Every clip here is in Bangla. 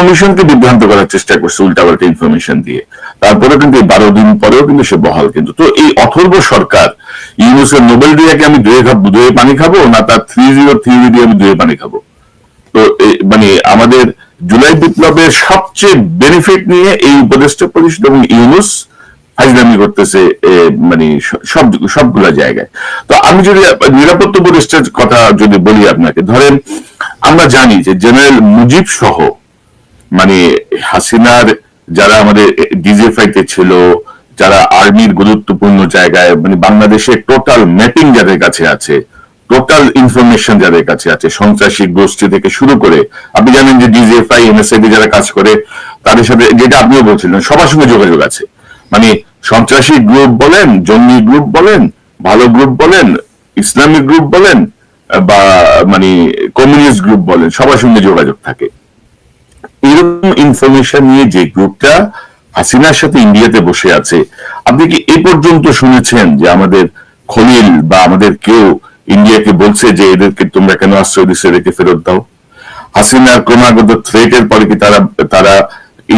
কমিশনকে বিভ্রান্ত করার চেষ্টা করছে উল্টাপাল্টা ইনফরমেশন দিয়ে। তারপরে কিন্তু 12 দিন পরেও কিন্তু সে বহাল। কিন্তু তো এই অথর্ব সরকার ইউনুসের নোবেল দিয়ে আমি দুয়ে পানি খাবো, না তার 303 দিয়ে আমি দুয়ে পানি খাবো? তো মানে আমাদের জুলাই বিপ্লবের সবচেয়ে বেনিফিট নিয়ে এই উপদেষ্টা পরিষদ এবং ইউনুস ফাইজলামি করতেছে মানে সবগুলা জায়গায়। তো আমি যদি নিরাপত্তা উপদেষ্টার কথা যদি বলি আপনাকে, ধরেন আমরা জানি যে জেনারেল মুজিব সহ মানে হাসিনার যারা আমাদের ডিজিএফআইতে ছিল, যারা আর্মির গুরুত্বপূর্ণ জায়গায়, মানে বাংলাদেশের টোটাল ম্যাপিং যাদের কাছে আছে, টোটাল ইনফরমেশন যাদের কাছে আছে, সন্ত্রাসী গোষ্ঠী থেকে শুরু করে, আপনি জানেন যে ডিজিএফআই এনএসআই যারা কাজ করে তাদের সাথে, যেটা আপনিও বলছিলেন, সবার সঙ্গে যোগাযোগ আছে। মানে সন্ত্রাসী গ্রুপ বলেন, জঙ্গি গ্রুপ বলেন, ভালো গ্রুপ বলেন, ইসলামিক গ্রুপ বলেন, বা মানে কমিউনিস্ট গ্রুপ বলেন, সবার সঙ্গে যোগাযোগ থাকে। এরকম ইনফরমেশন নিয়ে যে গ্রুপটা হাসিনার সাথে ইন্ডিয়াতে বসে আছে, আপনি কি এই পর্যন্ত শুনেছেন যে আমাদের খলিল বা আমাদের কেউ ইন্ডিয়াকে বলছে যে এদেরকে তোমরা কেন আশ্রয় দিচ্ছ, এদেরকে ফেরত দাও? হাসিনার ক্রমাগত থ্রেটের পরে কি তারা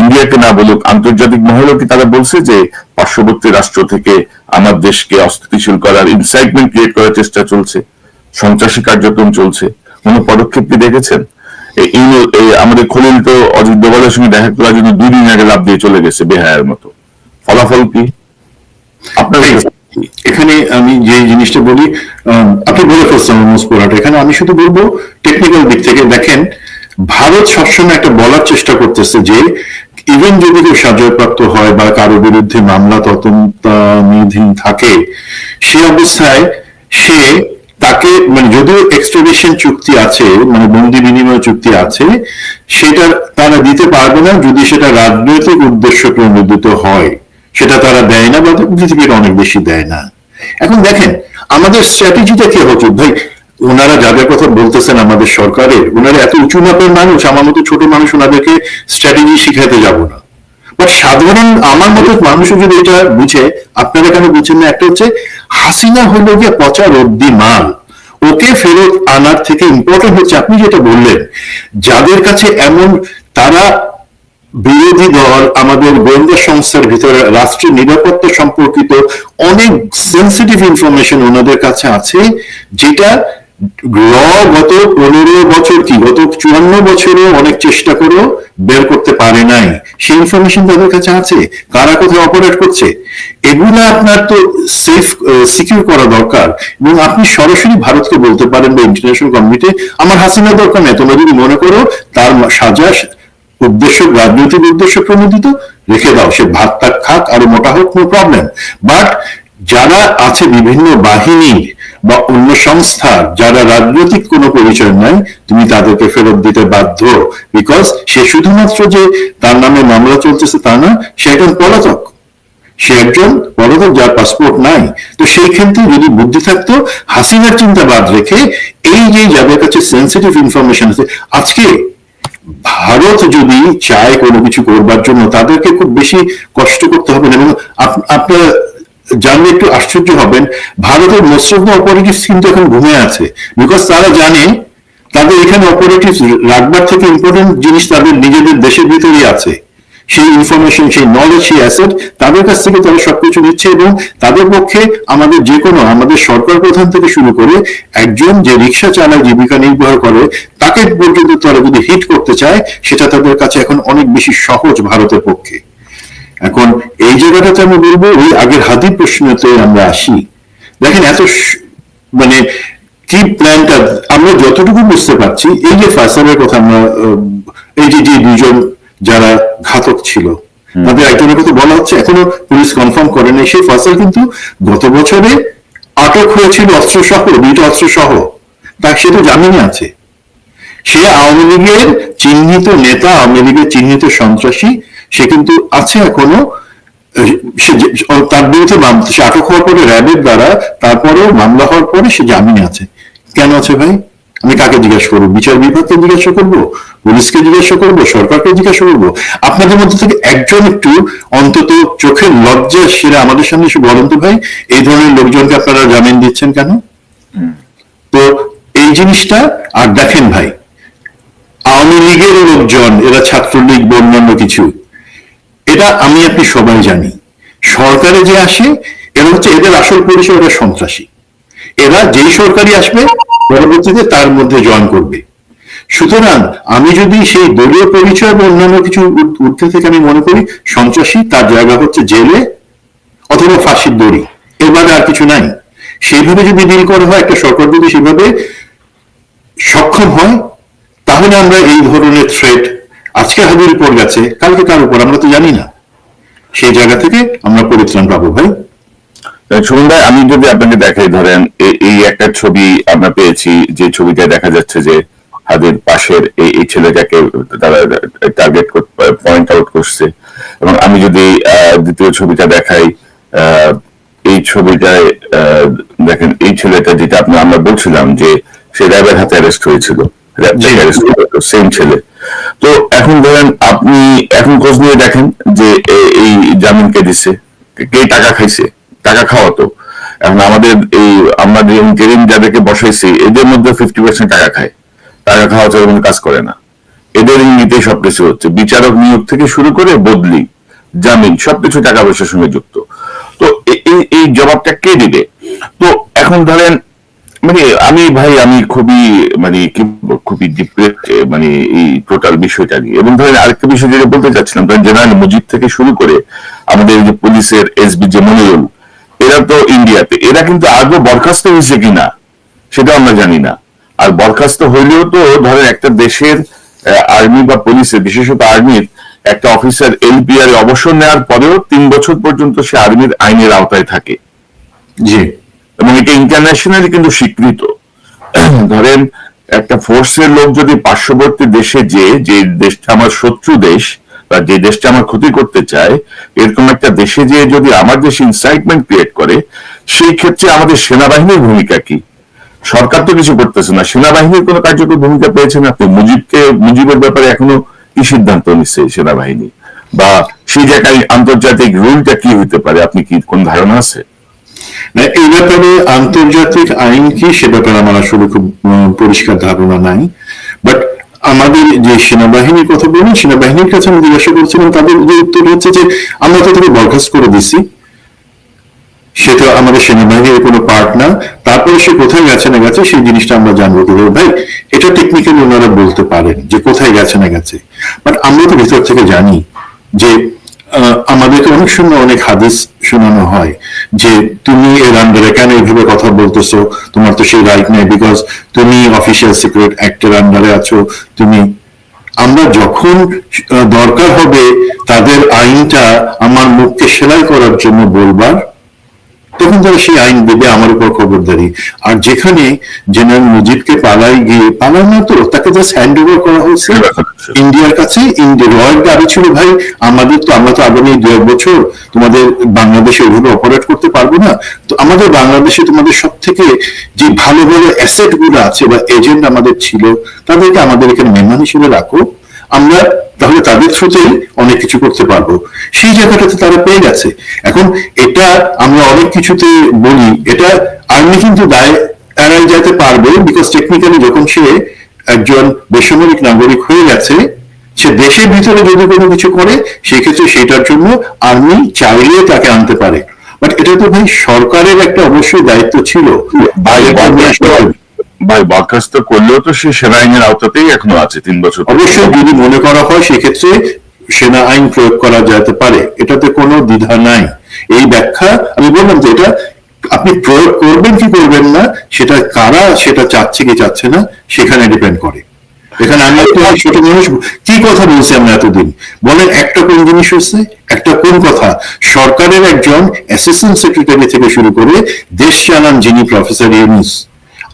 ইন্ডিয়াকে না বলুক, আন্তর্জাতিক মহলেও কি তারা বলছে যে পার্শ্ববর্তী রাষ্ট্র থেকে আমার দেশকে অস্থিতিশীল করার, ইনসাইটমেন্ট ক্রিয়েট করার চেষ্টা চলছে, সন্ত্রাসী কার্যক্রম চলছে? কোন পদক্ষেপ কি দেখেছেন? আমাদের খলিল তো অজিত দোভালের সঙ্গে দেখা করার জন্য 2 দিন আগে লাভ দিয়ে চলে গেছে বেহায়ার মতো। ফলাফল কি? আপনার এখানে আমি যে জিনিসটা বলি, আপনি বলে ফেলছেন পুরাটা। এখানে আমি শুধু বলবো টেকনিক্যাল দিক থেকে দেখেন, ভারত সবসময় একটা বলার চেষ্টা করতেছে যে ইভেন যদি কেউ সাজাপ্রাপ্ত হয় বা কারো বিরুদ্ধে মামলা তদন্তাধীন থাকে, সে অবস্থায় সে তাকে মানে যদিও এক্সট্রাডিশন চুক্তি আছে, মানে বন্দি বিনিময় চুক্তি আছে, সেটা তারা দিতে পারবে না যদি সেটা রাজনৈতিক উদ্দেশ্য প্রণোদিত হয়। সেটা তারা দেয় না বা পৃথিবীর অনেক বেশি দেয় না। এখন দেখেন আমাদের স্ট্র্যাটেজিটা কি হচ্ছে ভাই, ওনারা যাদের কথা বলতেছেন আমাদের সরকারের, ওনারা এত উঁচু মাপের মানুষ, আমার মতো ছোট মানুষ ওনাদেরকে স্ট্র্যাটেজি শিখাতে যাব না। বাট সাধারণ আমার মতো মানুষও যদি এটা বুঝে, আপনারা কেন বুঝছেন না? একটা হচ্ছে হাসিনা হলো গিয়ে পচা রদ্দি মাল, ওকে ফেরত আনার থেকে ইম্পর্টেন্ট হচ্ছে আপনি যেটা বললেন, যাদের কাছে এমন তারা বিরোধী দল, আমাদের গোয়েন্দা সংস্থার ভিতরে রাষ্ট্রের নিরাপত্তা সম্পর্কিত অনেক সেন্সিটিভ ইনফরমেশন ওনাদের কাছে আছে, যেটা গত 15 বছর কি গত 54 বছরও অনেক চেষ্টা করেও বের করতে পারে নাই। সেই ইনফরমেশন তাদের কাছে আছে, কারা কোথায় অপারেট করছে। এগুলো আপনার তো সেফ সিকিউর করা দরকার। এবং আপনি সরাসরি ভারতকে বলতে পারেন বা ইন্টারন্যাশনাল কমিউনিটি, আমার হাসিনা দরকার নেই, তোমরা যদি মনে করো তার সাজা উদ্দেশ্য রাজনৈতিক উদ্দেশ্য প্রণোদিত, রেখে দাও, সে ভাত তাক খাক আরো মোটা হোক, নো প্রবলেম। বাট যারা আছে বিভিন্ন বাহিনী বা অন্য সংস্থার, যারা রাজনৈতিক কোনো পরিচয় নাই, তুমি তাদেরকে ফেরত দিতে বাধ্য। বিকজ সে শুধুমাত্র যে তার নামে মামলা চলতেছে তা না, সে একজন পলাতক, যার পাসপোর্ট নাই। তো সেই ক্ষেত্রে যদি বুদ্ধি থাকতো, হাসিনার চিন্তা বাদ রেখে এই যে যাদের কাছে সেন্সিটিভ ইনফরমেশন আছে, আজকে ভারত যদি চায় কোনো কিছু করবার জন্য তাদেরকে খুব বেশি কষ্ট করতে হবে না। এবং আপনারা জানলে একটু আশ্চর্য হবেন, ভারতের মোস্ট অফ দ্য অপারেটিভস কিন্তু এখন ঘুমে আছে। বিকজ তারা জানে তাদের এখানে অপারেটিভস রাখবার থেকে ইম্পর্টেন্ট জিনিস তাদের নিজেদের দেশের ভিতরেই আছে। সেই ইনফরমেশন, সেই নলেজ, সেই অ্যাসেট তাদের কাছ থেকে তারা সবকিছু নিচ্ছে। এবং তাদের পক্ষে আমাদের যে কোনো, আমাদের সরকার প্রধান থেকে শুরু করে একজন যে রিক্সা চালায় জীবিকা নির্বাহ করে, তাকে পর্যন্ত তারা যদি হিট করতে চায়, সেটা তাদের কাছে এখন অনেক বেশি সহজ ভারতের পক্ষে। এখন এই জায়গাটাতে আমি বলবো, ওই আগের হাদির প্রশ্নতে আমরা আসি। দেখেন এত মানে কি প্ল্যানটা আমরা যতটুকু বুঝতে পারছি, এই যে ফয়সালের কথা আমরা, এই যে 2জন যারা ঘাতক ছিল তাদের একজনের কথা বলা হচ্ছে, এখনো পুলিশ কনফার্ম করে নাই। সেই ফয়সাল কিন্তু গত বছরে আটক হয়েছিল অস্ত্র সহ, 2টা অস্ত্র সহ, তার সে তো জামিনে আছে। সে আওয়ামী লীগের চিহ্নিত নেতা, আওয়ামী লীগের চিহ্নিত সন্ত্রাসী, সে কিন্তু আছে এখনো। তার বিরুদ্ধে সে আটক হওয়ার পরে র্যাবের দ্বারা, তারপরেও মামলা হওয়ার পরে সে জামিনে আছে। কেন আছে ভাই? আমি কাকে জিজ্ঞাসা করবো? বিচার বিভাগকে জিজ্ঞাসা করবো, পুলিশকে জিজ্ঞাসা করবো, সরকারকে জিজ্ঞাসা করবো? আপনাদের মধ্যে থেকে একজন একটু অন্তত চোখের লজ্জা সেরে আমাদের সামনে এসে বলেন তো ভাই, এই ধরনের লোকজনকে আপনারা জামিন দিচ্ছেন কেন? তো এই জিনিসটা। আর দেখেন ভাই, আওয়ামী লীগের লোকজন, এরা ছাত্রলীগ বা অন্যান্য কিছু, এটা আমি আপনি সবাই জানি। সরকারে যে আসে এরা হচ্ছে, এদের আসল পরিচয় এরা সন্ত্রাসী। এরা যেই সরকারি আসবে পরবর্তীতে তার মধ্যে জয়েন করবে। সুতরাং আমি যদি সেই দলীয় পরিচয় বা অন্যান্য কিছু উঠতে থেকে আমি মনে করি সন্ত্রাসী, তার জায়গা হচ্ছে জেলে অথবা ফাঁসির দড়ি, এর বাইরে আর কিছু নাই। সেইভাবে যদি ডিল করা হয়, একটা সরকার যদি সেভাবে সক্ষম হয়, তাহলে আমরা এই ধরনের থ্রেট, আজকে হাবির উপর গেছে, কালকে কার উপর আমরা তো জানি না, সেই জায়গা থেকে আমরা পরিত্রাণ পাবো ভাই। সুমন ভাই, আমি যদি আপনাকে দেখাই, ধরেন এই একটা ছবি আমরা পেয়েছি, যে ছবিটা দেখা যাচ্ছে যে হাদির পাশের এই ছেলেটাকে তারা টার্গেট পয়েন্ট আউট করছে। এবং আমি যদি দ্বিতীয় ছবিটা দেখাই, এই ছবিটায় দেখেন এই ছেলেটা, যেটা আমরা বলছিলাম যে সে র্যাবের হাতে অ্যারেস্ট হয়েছিল, সেম ছেলে। তো এখন ধরেন আপনি এখন খোঁজ নিয়ে দেখেন যে এই জামিন কে দিচ্ছে, কে টাকা খাইছে, টাকা খাওয়া তো। এখন আমাদের এই আমরা যে ইন্টারিম যাদেরকে বসাইছি, এদের মধ্যে 50% টাকা খায়, টাকা খাওয়া ছাড়া কোনো কাজ করে না। এদের নিতে সবকিছু হচ্ছে, বিচারক নিয়োগ থেকে শুরু করে বদলি, জামিন, সবকিছু টাকা পয়সার সঙ্গে যুক্ত। তো এই জবাবটা কে দিবে? তো এখন ধরেন মানে আমি খুবই খুবই ডিপ্রেস এই টোটাল বিষয়টা নিয়ে। এবং ধরেন আরেকটা বিষয় যেটা বলতে চাচ্ছিলাম, ধরেন জেনারেল মুজিব থেকে শুরু করে আমাদের যে পুলিশের এসবি যে মনিরুল, এরা তো ইন্ডিয়াতে, এরা কিন্তু আদৌ বরখাস্ত হয়েছে কিনা সেটা আমরা জানি না। আর বরখাস্ত হইলেও তো ধরেন একটা দেশের আর্মি বা পুলিশের, বিশেষত আর্মির একটা অফিসার এলপিআর অবসর নেওয়ার পরেও 3 বছর পর্যন্ত সে আর্মির আইনের আওতায় থাকে। জি, এবং এটা ইন্টারন্যাশনালি কিন্তু স্বীকৃত। ধরেন একটা ফোর্সের লোক যদি পার্শ্ববর্তী দেশে যে দেশটা আমার শত্রু দেশ বা যে দেশটা আমার ক্ষতি করতে চায়, এরকম একটা দেশে যে যদি আমার দেশে ইনসাইটমেন্ট ক্রিয়েট করে, সেই ক্ষেত্রে আমাদের সেনাবাহিনীর ভূমিকা কি? সরকার তো কিছু করতেছে না, সেনাবাহিনীর কোনো কার্যকর ভূমিকা পেয়েছেন আপনি? মুজিবের ব্যাপারে এখনো কি সিদ্ধান্ত নিচ্ছে সেনাবাহিনী? বা সেই জায়গায় আন্তর্জাতিক রুলটা কি হইতে পারে, আপনি কি কোন ধারণা আছে? এই ব্যাপারে আন্তর্জাতিক আইন কি, সে ব্যাপারে আমার আসলে খুব পরিষ্কার ধারণা নাই। বাট আমাদের যে সেনাবাহিনীর কথা বলুন, সেনাবাহিনীর কাছে আমি জিজ্ঞাসা করছিলাম, তাদের যে উত্তর হচ্ছে যে আমরা তো তাকে বরখাস্ত করে দিছি, সেটা আমাদের সেনাবাহিনীর কোনো পার্ট না। তারপরে সে কোথায় গেছে না গেছে সেই জিনিসটা আমরা জানবো কিভাবে ভাই? এটা টেকনিক্যালি ওনারা বলতে পারেন যে কোথায় গেছে না গেছে। বাট আমরা তো ভিতর থেকে জানি যে আমাদেরকে অনেক সময় অনেক হাদিস শোনানো হয় যে তুমি এর আন্ডারে কেন এইভাবে কথা বলতেছো, তোমার তো সেই রাইট নেই, বিকজ তুমি অফিসিয়াল সিক্রেট অ্যাক্টের আন্ডারে আছো। তুমি, আমরা যখন দরকার হবে তাদের আইনটা আমার মুখকে সেলাই করার জন্য বলবার, তখন তারা সেই আইন দেবে আমার উপর খবরদারি। আর যেখানে জেনারেল মুজিবকে পালাই না তো, তাকে জাস্ট হ্যান্ড ওভার করা হয়েছে ইন্ডিয়ার কাছে। রয়ের দাবি ছিল ভাই আমরা তো আগামী 2 বছর তোমাদের বাংলাদেশে ওইভাবে অপারেট করতে পারবো না, তো আমাদের বাংলাদেশে তোমাদের সব থেকে যে ভালো ভালো অ্যাসেট গুলো আছে বা এজেন্ট আমাদের ছিল, তাদেরকে আমাদের এখানে মেহমান হিসেবে রাখো, আমরা তাহলে তাদের থ্রুতেই অনেক কিছু করতে পারবো। সেই জায়গাটাতে তারা পেয়ে গেছে। এখন এটা আমরা অনেক কিছুতে বলি, এটা আর্মি কিন্তু দায় এড়াই যেতে পারবে, বিকজ টেকনিক্যালি যখন সে একজন বেসামরিক নাগরিক হয়ে গেছে, সে দেশের ভিতরে যদি কোনো কিছু করে সেক্ষেত্রে সেটার জন্য আর্মি চাইলে তাকে আনতে পারে। বাট এটা তো ভাই সরকারের একটা অবশ্যই দায়িত্ব ছিল। ভাই বরখাস্ত করলেও তো সে সেনা আইনের আওতাতেই এখনো আছে 3 বছর। অবশ্যই যদি মনে করা হয় সেক্ষেত্রে সেনা আইন প্রয়োগ করা যেতে পারে, এটাতে কোনো দ্বিধা নাই। এই ব্যাখ্যা আমি বললাম যে এটা আপনি প্রয়োগ করবেন কি করবেন না, সেটা কারা সেটা চাচ্ছে কি চাচ্ছে না সেখানে ডিপেন্ড করে। এখানে আমি একটা ছোট মানুষ কি কথা বলছি আমরা এতদিন, বলেন একটা কোন জিনিস হচ্ছে, একটা কোন কথা? সরকারের একজন অ্যাসিস্ট্যান্ট সেক্রেটারি থেকে শুরু করে দেশ চালান যিনি প্রফেসর ইউনূস,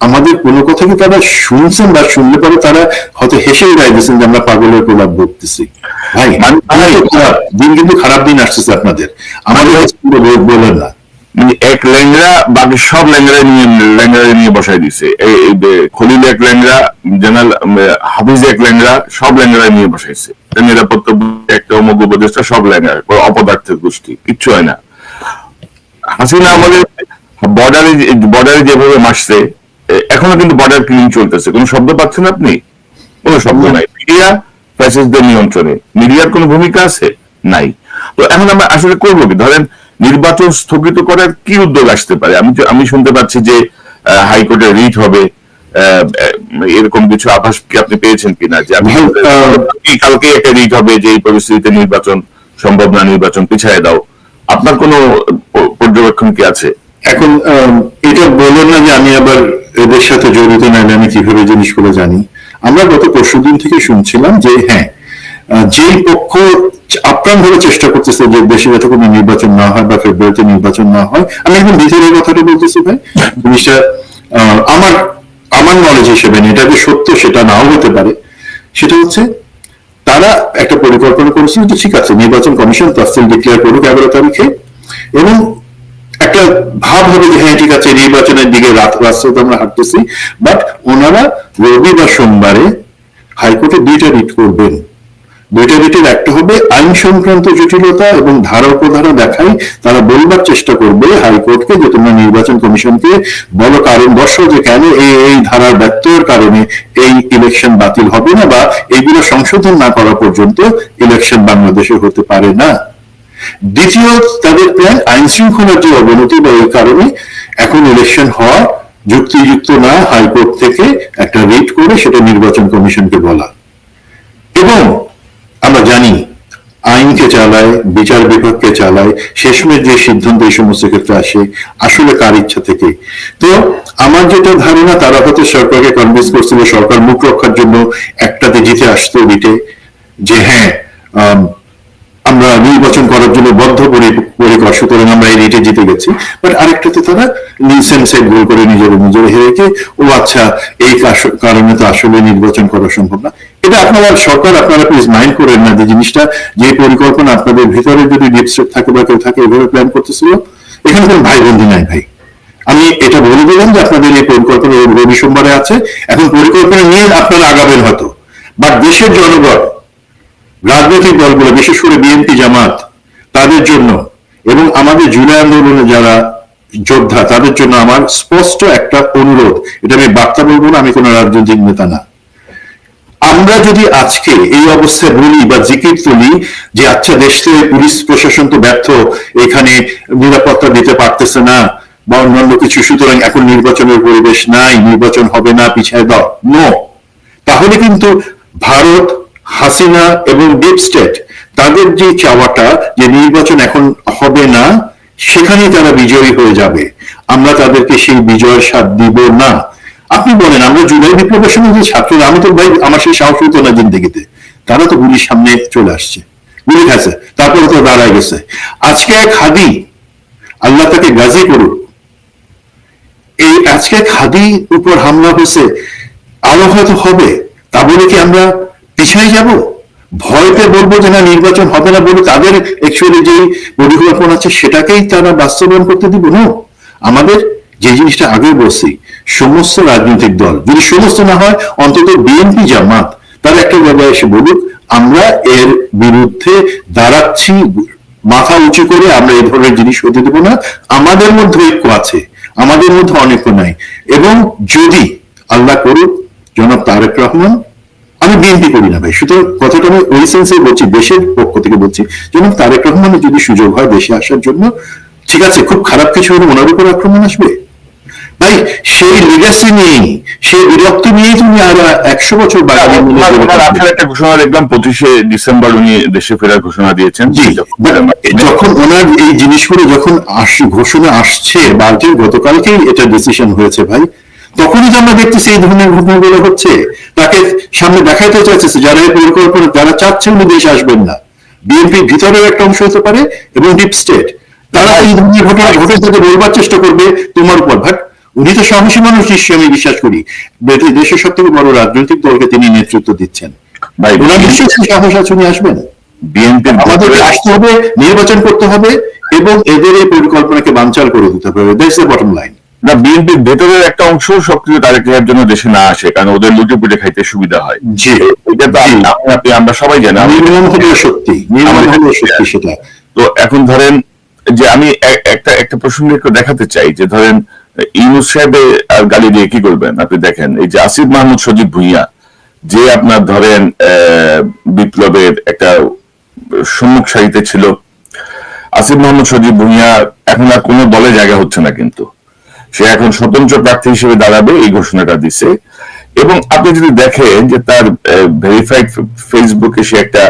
আমাদের কোনো কথা কি তারা শুনছেন? বা শুনলে পরে তারা হয়তো হেসে উড়াই দিচ্ছেন যে আমরা পাগলের প্রলাপ বলতেছি। ভাই দিন কিন্তু খারাপ দিন আসতেছে আপনাদের, আমাদের বলেন না। এক ল্যাংরা বাকি সব ল্যাংরা নিয়ে বসাই দিছে। খলিল এক ল্যাংরা, জেনারেল হাফিজ এক ল্যাংরা, সব ল্যাংরা নিয়ে বসাইছে। নিরাপত্তা একটা অমুক উপদেষ্টা, সব ল্যাংরা, অপদার্থের গোষ্ঠী, কিচ্ছু হয় না। হাসিনা আমাদের বর্ডারে যেভাবে মাসছে, এখনো কিন্তু বর্ডার ক্লিন চলতেছে। কোনো শব্দ পাচ্ছেন আপনি? কোনো শব্দ নাই। মিডিয়া ফ্যাসিস্টদের নিয়ন্ত্রণে, মিডিয়ার কোনো ভূমিকা আছে? নাই। তো এখন আমরা আসলে করবো কি? ধরেন নির্বাচন স্থগিত করার কি উদ্যোগ আসতে পারে? আমি শুনতে পাচ্ছি যে হাইকোর্টে রিট হবে, এরকম কিছু আভাস কি আপনি পেয়েছেন কিনা? যে আমি কালকে একটা রিট হবে যে এই পরিস্থিতিতে নির্বাচন সম্ভব না, নির্বাচন পিছিয়ে দাও। আপনার কোনো পর্যবেক্ষণ কি আছে? এখন এটা বললেন না যে আমি আবার এদের সাথে জড়িত নাইলে আমি কিভাবে জিনিসগুলো জানি। আমরা গত পরশুদিন থেকে শুনছিলাম যে হ্যাঁ, যেই পক্ষ আপ্রাণ ভাবে চেষ্টা করতেছে যে দেশে যাতে কোনো নির্বাচন না হয় বা ফেব্রুয়ারিতে নির্বাচন না হয়, আমি একদম ভিতরের কথাটা বলতেছি ভাই, জিনিসটা আমার আমার নলেজ হিসেবে এটা যে সত্য সেটা নাও হতে পারে। সেটা হচ্ছে তারা একটা পরিকল্পনা করেছিল যে ঠিক আছে নির্বাচন কমিশন তফসিল ডিক্লেয়ার করুক 11 তারিখে, এবং একটা ভাব হবে যে হ্যাঁ ঠিক আছে নির্বাচনের দিকে রাস্তায় তো আমরা হাঁটতেছি, বাট ওনারা রবি বা সোমবারে হাইকোর্টে 2টা রিট করবেন। 2টা রিটের একটা হবে আইন সংক্রান্ত জটিলতা এবং ধারা উপধারা দেখাই তারা বলবার চেষ্টা করবে হাইকোর্টকে যে তোমরা নির্বাচন কমিশনকে বলো কারণ দর্শক যে কেন এই ধারার ব্যত্যয়ের কারণে এই ইলেকশন বাতিল হবে না বা এইগুলো সংশোধন না করা পর্যন্ত ইলেকশন বাংলাদেশে হতে পারে না। দ্বিতীয় তাদের প্ল্যান আইন শৃঙ্খলার যে অবনতি বা এই কারণে এখন ইলেকশন হওয়া যুক্তিযুক্ত না, হাইকোর্ট থেকে একটা রিট করে সেটা নির্বাচন কমিশনকে বলা। এবং আমরা জানি আইনকে চালায়, বিচার বিভাগকে চালায়, শেষমেশ যে সিদ্ধান্ত এই সমস্ত ক্ষেত্রে আসে আসলে কার ইচ্ছা থেকে। তো আমার যেটা ধারণা তারা হয়তো সরকারকে কনভিন্স করছিল সরকার মুখ রক্ষার জন্য একটাতে জিতে আসতো রিটে, যে হ্যাঁ আমরা নির্বাচন করার জন্য বদ্ধপরিকর সুতরাং আমরা এই রিটে জিতে গেছি। বাট আরেকটাতে তারা সেন্সে ভুল করে নিজের হেরেকে ও আচ্ছা এই কারণে তো আসলে নির্বাচন করা সম্ভব না। এটা আপনারা সরকার আপনারা প্লিজ মাইন্ড করেন না যে জিনিসটা যে পরিকল্পনা আপনাদের ভিতরে যদি ডিপস্টেট থাকে বা কেউ থাকে এভাবে প্ল্যান করতেছিল, এখানে কোনো ভাই বন্ধু নাই ভাই। আমি এটা বলে দিলাম যে আপনাদের এই পরিকল্পনা রবি সোমবারে আছে, এখন পরিকল্পনা নিয়ে আপনারা আগাবেন হয়তো, বাট দেশের জনগণ রাজনৈতিক দলগুলো বিশেষ করে বিএনপি জামাত তাদের জন্য এবং আমাদের জুলাই আন্দোলনে যারা যোদ্ধা তাদের জন্য আমার স্পষ্ট একটা অনুরোধ, এটা আমি বার্তা বলবো না, আমি কোনো রাজনৈতিক নেতা না। আমরা যদি আজকে এই অবস্থায় বলি বা জিকির তুলি যে আচ্ছা দেশ থেকে পুলিশ প্রশাসন তো ব্যর্থ, এখানে নিরাপত্তা দিতে পারতেছে না বা অন্যান্য কিছু, সুতরাং এখন নির্বাচনের পরিবেশ নাই, নির্বাচন হবে না, পিছিয়ে দাও, নো, তাহলে কিন্তু ভারত, হাসিনা এবং ডিপ স্টেট তাদের যে চাওয়াটা যে নির্বাচন এখন হবে না সেখানেই তারা বিজয়ী হয়ে যাবে। আমরা তাদেরকে সেই বিজয়ের স্বাদ দিব না। আপনি বলেন আমরা জুলাই বিপ্লবের সময় যে ছাত্ররা, আমি তো ভাই আমার সেই সাহস হতো না জিন্দেগিতে, তারা তো গুলির সামনে চলে আসছে, গুলি খাচ্ছে, তারপরে তো দাঁড়ায় গেছে। আজকে এক হাদি, আল্লাহ তাকে গাজী করুক, এই আজকে খাদি উপর হামলা হয়েছে, আরো হয়তো হবে, তা বলে কি আমরা পিছিয়ে যাব? ভয়তে বলবো যে না নির্বাচন হবে না বলে তাদের অ্যাকচুয়ালি যে পরিকল্পনা আছে সেটাকেই তারা বাস্তবায়ন করতে দিব না। আমাদের যে জিনিসটা আগে বলছি, সমস্ত রাজনৈতিক দল যদি সমস্ত না হয় অন্তত বিএনপি জামাত তারা একটা জায়গায় এসে বলুক আমরা এর বিরুদ্ধে দাঁড়াচ্ছি, মাথা উঁচু করে আমরা এই ধরনের জিনিস হতে দেবো না। আমাদের মধ্যে ঐক্য আছে, আমাদের মধ্যে অনৈক্য নাই। এবং যদি আল্লাহ করুক জনাব তারেক রহমান, আমি বিএনপি করি না ভাই, সুতরাং কথাটা আমি ওই সেন্সে বলছি, দেশের পক্ষ থেকে বলছি, জনাব তারেক রহমানের যদি সুযোগ হয় দেশে আসার জন্য, ঠিক আছে খুব খারাপ কিছু হলে ওনার উপর আক্রমণ আসবে ভাই, সেই লিগাসি নেই, সেই বিরক্তি নিয়েই তুমি আর 100 বছর একটা ঘোষণা দেখলাম 25শে ডিসেম্বর উনি দেশে ফেরার ঘোষণা দিয়েছেন। যখন ওনার এই জিনিসগুলো যখন ঘোষণা আসছে বা গতকালকেই এটা ডিসিশন হয়েছে ভাই, তখনই তো আমরা দেখতেছি এই ধরনের ঘটনাগুলো হচ্ছে। তাকে সামনে দেখাইতে চাইছে যারা এই পরিকল্পনা যারা চাচ্ছে উনি দেশে আসবেন না, বিএনপির ভিতরের একটা অংশ হতে পারে এবং ডিপ স্টেট, তারা এই ধরনের ঘটনা ঘটে তাকে বলবার চেষ্টা করবে তোমার উপর। ভাট উনি তো সাহসী মানুষ নিশ্চয়ই, আমি বিশ্বাস করি দেশের সব থেকে বড় রাজনৈতিক দলকে তিনি নেতৃত্ব দিচ্ছেন, ওনার নিশ্চয়ই সাহস আছে উনি আসবেন। বিএনপি আমাদেরকে আসতে হবে, নির্বাচন করতে হবে এবং এদের এই পরিকল্পনাকে বানচাল করে দিতে হবে, দ্যাটস দ্য বটম লাইন। না, বিএনপির ভেতরের একটা অংশ সক্রিয় তারেক রহমানের জন্য দেশে না আসে, কারণ ওদের লুটে পুটে খাইতে সুবিধা হয়। জি, এটা তো আমরা সবাই জানি, নির্মম হলে সত্যি, নির্মম হলে সত্যি সেটা। তো এখন ধরেন যে আমি একটা প্রসঙ্গ একটু দেখাতে চাই যে ধরেন ইউনূস সাহেব আর গালি দিয়ে কি করবেন আপনি দেখেন, এই যে আসিফ মাহমুদ সজীব ভুঁইয়া যে আপনার ধরেন বিপ্লবের একটা সম্মুখ সারিতে ছিল। আসিফ মোহাম্মদ সজীব ভুঁইয়া এখন আর কোনো দলে জায়গা হচ্ছে না, কিন্তু সে এখন স্বতন্ত্র প্রার্থী হিসেবে দাঁড়াবে এই ঘোষণাটা দিছে। এবং আপনি যদি দেখেন যে তার ভেরিফাইড ফেসবুকে সে একটা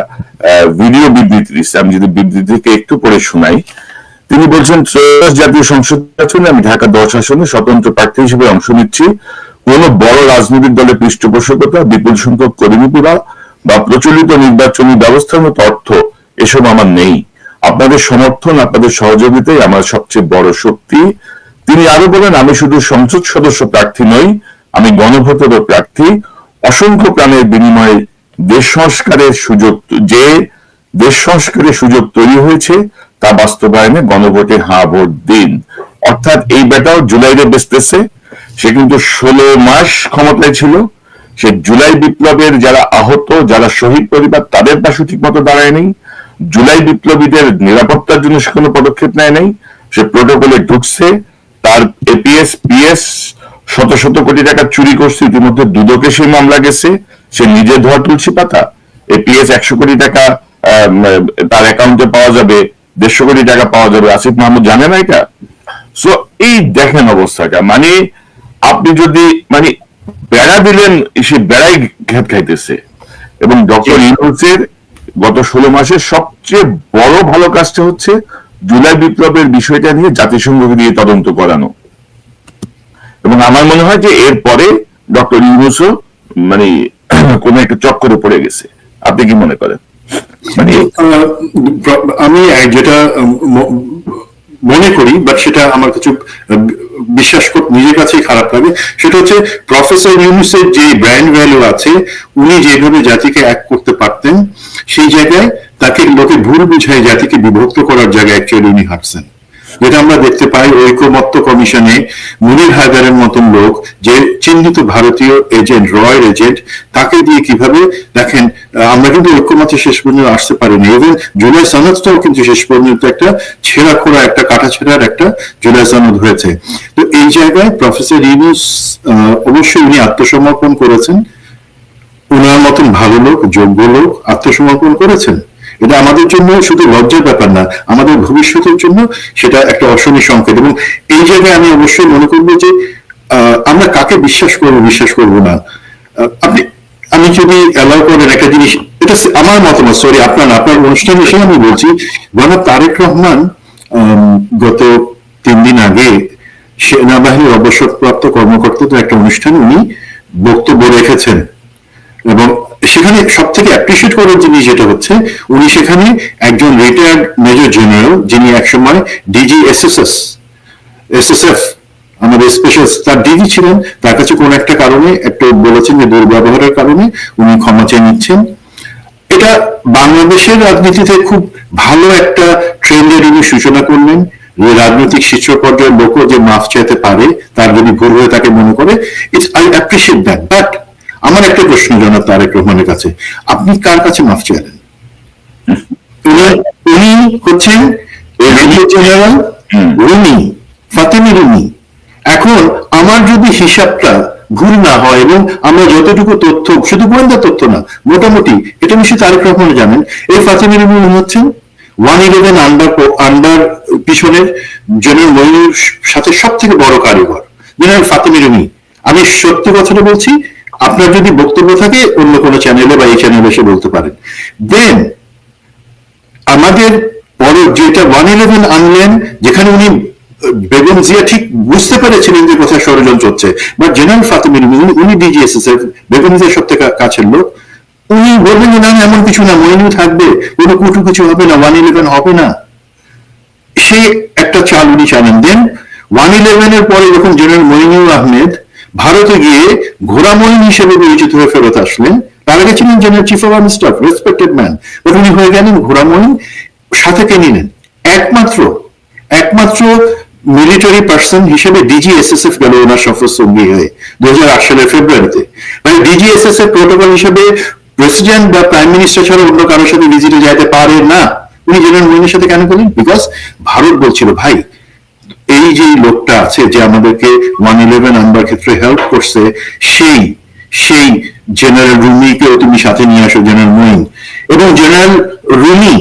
ভিডিও বিবৃতি দিচ্ছে, আমি যদি বিবৃতিকে একটু পড়ে শোনাই। তিনি বলছেন, ত্রয়োদশ জাতীয় সংসদ নির্বাচনে আমি ঢাকা 10 আসনে স্বতন্ত্র প্রার্থী হিসেবে অংশ নিচ্ছি। কোন বড় রাজনৈতিক দলের পৃষ্ঠপোষকতা, বিপুল সংখ্যক কর্মী পুরা বা প্রচলিত নির্বাচনী ব্যবস্থার মতো অর্থ এসব আমার নেই। আপনাদের সমর্থন, আপনাদের সহযোগিতাই আমার সবচেয়ে বড় শক্তি। তিনি আরো বলেন, আমি শুধু সংসদ সদস্য প্রার্থী নই, আমি গণভোটেরও প্রার্থী। অসংখ্য প্রাণের বিনিময়ে দেশ সংস্কারের সুযোগ তৈরি হয়েছে, তা বাস্তবায়নে গণভোটে হ্যাঁ ভোট দিন। অর্থাৎ এই বেটাও জুলাইরে বেচতেছে। সে কিন্তু 16 মাস ক্ষমতায় ছিল। সে জুলাই বিপ্লবের যারা আহত, যারা শহীদ পরিবার, তাদের পাশে ঠিক মতো দাঁড়ায় নেই। জুলাই বিপ্লবীদের নিরাপত্তার জন্য সে কোনো পদক্ষেপ নেয় নাই। সে প্রোটোকলে ঢুকছে, তার এপিএস পিএস শত শত কোটি টাকা চুরি করছে, ইতিমধ্যে দুদকে সেই মামলা গেছে। সে নিজে ধোয়া তুলসী পাতা। এপিএস 100 কোটি টাকা তার অ্যাকাউন্টে পাওয়া যাবে, 150 কোটি টাকা পাওয়া যাবে। আসিফ মাহমুদ জানে না এটা? সো এই দেখেন অবস্থাটা, মানে আপনি যদি মানে বেড়া দিলেন, সে বেড়াই খেত খাইতেছে। এবং ডক্টর ইউনূসের গত 16 মাসের সবচেয়ে বড় ভালো কাজটা হচ্ছে জুলাই বিপ্লবের বিষয়টা নিয়ে জাতিসংঘকে দিয়ে তদন্ত করানো। এবং আমার মনে হয় যে এরপরে ডক্টর ইউনূসও মানে কোন একটা চক্করে পড়ে গেছে। আপনি কি মনে করেন? মানে আমি যেটা মনে করি, বাট সেটা আমার কিছু বিশ্বাস করতে নিজের কাছেই খারাপ লাগে, সেটা হচ্ছে প্রফেসর ইউনূসের যে ব্র্যান্ড ভ্যালু আছে, উনি যেভাবে জাতিকে এক করতে পারতেন, সেই জায়গায় তাকে লোকে ভুল বুঝায় জাতিকে বিভক্ত করার জায়গায় অ্যাকচুয়ালি উনি হাঁটছেন। যেটা আমরা দেখতে পাই ঐকমত্য কমিশনে মুনির হায়দারের মতন লোক, যে চিহ্নিত ভারতীয় এজেন্ট, রয়ের এজেন্ট, তাকে দিয়ে কিভাবে দেখেন আমরা কিন্তু ঐক্যমত্যে শেষ পর্যন্ত আসতে পারিনি। এবং জুলাই সনদটাও কিন্তু শেষ পর্যন্ত একটা ছেঁড়া খোড়া, একটা কাটা ছেঁড়ার একটা জুলাই সনদ হয়েছে। তো এই জায়গায় প্রফেসর ইউনূস অবশ্যই উনি আত্মসমর্পণ করেছেন। ওনার মতন ভালো লোক, যোগ্য লোক আত্মসমর্পণ করেছেন। এটা আমাদের জন্য শুধু লজ্জার ব্যাপার না, আমাদের ভবিষ্যতের জন্য সেটা একটা অশনি সংকেত। এবং এই জায়গায় আমি অবশ্যই মনে করবো যে আমরা কাকে বিশ্বাস করবো না। আমি যদি অ্যালাউ করেন একটা জিনিস, এটা আমার মতামত, সরি আপনার অনুষ্ঠান এসে আমি বলছি, জনাব তারেক রহমান গত 3 দিন আগে সেনাবাহিনীর অবসরপ্রাপ্ত কর্মকর্তাদের একটা অনুষ্ঠানে উনি বক্তব্য রেখেছেন। এবং সেখানে সব থেকে অ্যাপ্রিসিয়েট করার জিনিস যেটা হচ্ছে, উনি সেখানে একজন রিটায়ার্ড মেজর জেনারেল, যিনি একসময় ডিজি এসএসএফ আমাদের স্পেশাল তার ডিজি ছিলেন, তার কাছে কোন একটা কারণে একটু বলেছেন যে দুর্ব্যবহারের কারণে উনি ক্ষমা চেয়ে নিচ্ছেন। এটা বাংলাদেশের রাজনীতিতে খুব ভালো একটা ট্রেন্ডের উনি সূচনা করলেন, যে রাজনৈতিক শীর্ষ পর্যায়ের লোকও যে মাফ চাইতে পারে, তার যদি ভুল হয়ে তাকে মনে করে, it's I appreciate that. But আমার একটা প্রশ্ন জনাব তারেক রহমানের কাছে, আপনি কার কাছে মাফ চাইলেন? উনি হচ্ছেন জেনারেল রুমি, ফাতেমী রুমি। এখন আমার যদি হিসাবটা ভুল না হয়, এবং আমরা যতটুকু তথ্য, শুধু গোয়েন্দা তথ্য না, মোটামুটি এটা নিশ্চয়ই তারেক রহমান জানেন, এই ফাতেমী রুমি হচ্ছেন 111 আন্ডার পিছনের জেনারেল মইনুর সাথে সব থেকে বড় কারিগর জেনারেল ফাতেমী রুমি। আমি সত্যি কথাটা বলছি, আপনার যদি বক্তব্য থাকে অন্য কোনো চ্যানেলে বা এই চ্যানেলে এসে বলতে পারেন। দেন আমাদের পরে যেটা 111 আনলেন, যেখানে উনি বেগম জিয়া ঠিক বুঝতে পেরেছিলেন যে কোথায় ষড়যন্ত্র হচ্ছে, বা জেনারেল ফাতেমী রুমি, উনি ডিজিএসএসএফ, বেগম জিয়ার সব থেকে কাছের লোক, উনি বলবেন যে না এমন কিছু না, মইনু থাকবে, কোনো কুটু কিছু হবে না, 111 হবে না। সে একটা চাল উনি চালেন। দেন 111 এর পরে যখন জেনারেল মইনুর আহমেদ ভারতে গিয়ে ঘোড়া মইন হিসেবে পরিচিত হয়ে ফেরত আসলেন, তার আগে ছিলেন general chief of army staff, respected man, but উনি হয়ে গেলেন ঘোড়া মইন। সাথে কে নিলেন? একমাত্র মিলিটারি পার্সন হিসেবে ডিজিএসএসএফ গেল ওনার সফর সঙ্গী হয়ে 2008 সালের ফেব্রুয়ারিতে। মানে ডিজিএসএসএফ প্রোটোকল হিসেবে প্রেসিডেন্ট বা প্রাইম মিনিস্টার ছাড়া অন্য কারোর সাথে ভিজিটে যাইতে পারে না। উনি জেনারেল মইনের সাথে কেন গেলেন? বিকজ ভারত বলছিল, ভাই এই যে লোকটা আছে যে আমাদেরকে 111 আনবার ক্ষেত্রে হেল্প করছে, সেই জেনারেল রুমিকেও তুমি সাথে নিয়ে আসো, জেনারেল মঈন এবং জেনারেল রুমি